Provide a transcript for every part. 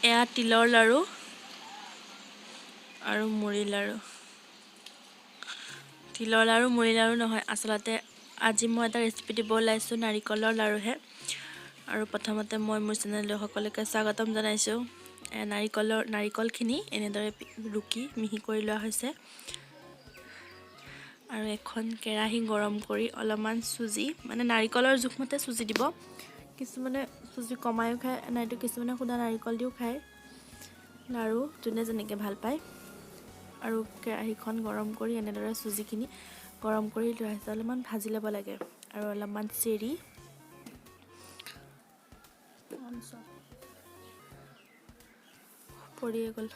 এয়া তিলৰ লাড়ু আৰু মুড়ি লাড়ু। তিলৰ লাড়ু মুড়ি লাড়ু নহয়, আচলতে আজি মই এটা ৰেচিপি দিব ওলাইছোঁ নাৰিকলৰ লাড়ুহে। আৰু প্ৰথমতে মই মোৰ চেনেললৈ সকলোকে স্বাগতম জনাইছোঁ। নাৰিকলখিনি এনেদৰে ৰুকি মিহি কৰি লোৱা হৈছে। আৰু এখন কেৰাহী গৰম কৰি অলপমান চুজি, মানে নাৰিকলৰ জোখমতে চুজি দিব। কিছুমানে চুজি কমায়ো খায়, নাইতো কিছুমানে সুদা নাৰিকল দিও খায়। লাড়ু যোনে যেনেকৈ ভাল পায়। আৰু কেৰাহীখন গৰম কৰি এনেদৰে চুজিখিনি গৰম কৰি লোৱা হৈছে। অলপমান ভাজি ল'ব লাগে আৰু অলপমান চেৰি পৰিয়ে গ'ল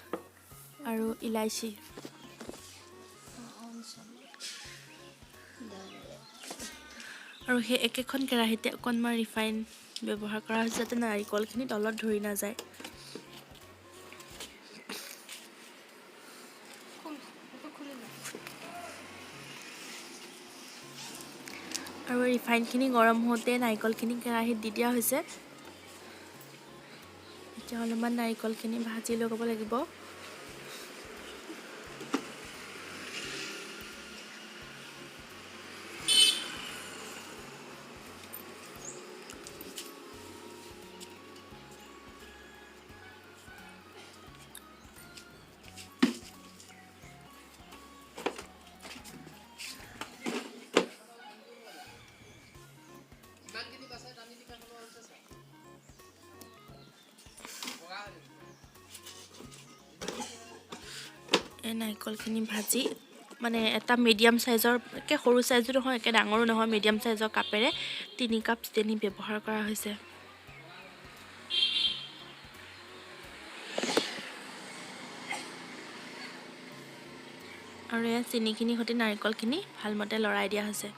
আৰু ইলাইচি আৰু সেই একেখন কেৰাহীতে অকণমান ৰিফাইন ব্যৱহাৰ কৰা হৈছে যাতে নাৰিকলখিনি তলত ধৰি নাযায়। আৰু ৰিফাইনখিনি গৰম হওঁতে নাৰিকলখিনি কেৰাহীত দি দিয়া হৈছে। এতিয়া অলপমান নাৰিকলখিনি ভাজি ল'ব লাগিব। এই নাৰিকলখিনি ভাজি মানে এটা মিডিয়াম চাইজৰ, একে সৰু চাইজো নহয় একে ডাঙৰো নহয়, মিডিয়াম চাইজৰ কাপেৰে 3 কাপ চেনি ব্যৱহাৰ কৰা হৈছে। আৰু এয়া চেনিখিনিৰ সৈতে নাৰিকলখিনি ভালমতে লৰাই দিয়া হৈছে।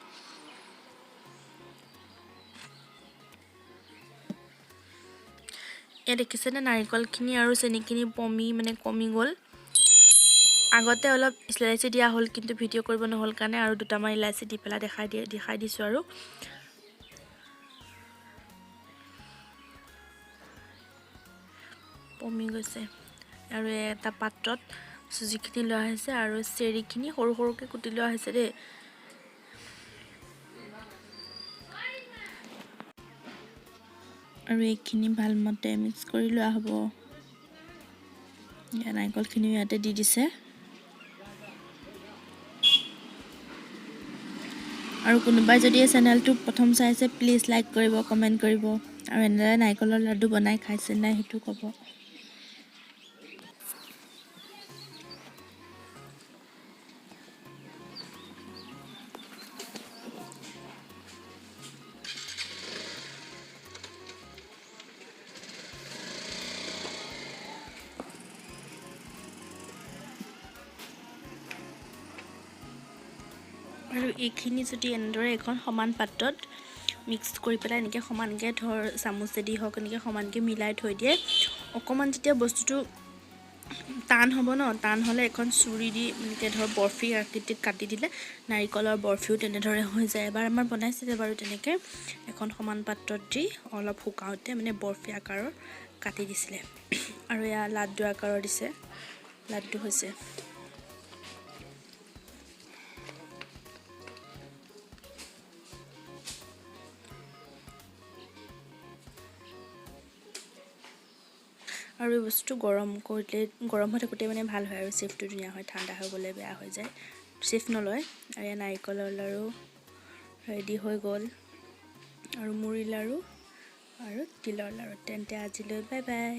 এয়া দেখিছেনে নাৰিকলখিনি আৰু চেনিখিনি কমি গ'ল। আগতে অলপ ইলাইচি দিয়া হ'ল, কিন্তু ভিডিঅ' কৰিব নহ'ল কাৰণে আৰু দুটামান ইলাইচি দি পেলাই দেখাই দিছোঁ আৰু। কমি গৈছে। আৰু এটা পাত্ৰত চুজিখিনি লোৱা হৈছে আৰু চেৰিখিনি সৰু সৰুকৈ কুটি লোৱা হৈছে দেই। আৰু এইখিনি ভালমতে মিক্স কৰি লোৱা হ'ব। নাৰিকলখিনি ইয়াতে দি দিছে। আৰু কোনোবাই যদি এই চেনেলটো প্ৰথম চাইছে প্লিজ লাইক কৰিব, কমেণ্ট কৰিব আৰু এনেদৰে নাৰিকলৰ লাডু বনাই খাইছে নাই সেইটো ক'ব। আৰু এইখিনি যদি এনেদৰে এখন সমান পাত্ৰত মিক্স কৰি পেলাই এনেকৈ সমানকৈ চামুচেদি হওক এনেকৈ সমানকৈ মিলাই থৈ দিয়ে। অকণমান যেতিয়া বস্তুটো টান হ'ব ন, টান হ'লে এখন চুৰি দি এনেকৈ বৰফি আকৃতিত কাটি দিলে নাৰিকলৰ বৰফিও তেনেদৰে হৈ যায়। এবাৰ আমাৰ বনাইছিলে বাৰু তেনেকৈ, এখন সমান পাত্ৰত দি অলপ শুকাওঁতে বৰফি আকাৰৰ কাটি দিছিলে। আৰু এয়া লাড্ডু আকাৰৰ দিছে, লাড্ডু হৈছে। আৰু এই বস্তুটো গৰম হৈ থাকোঁতে ভাল হয় আৰু চেফটো ধুনীয়া হয়। ঠাণ্ডা হৈ গ'লে বেয়া হৈ যায়, চেফ নলয়। আৰু এই নাৰিকলৰ লাড়ু ৰেডি হৈ গ'ল, আৰু মুড়ি লাড়ু আৰু তিলৰ লাড়ু। তেন্তে আজিলৈ বাই বাই।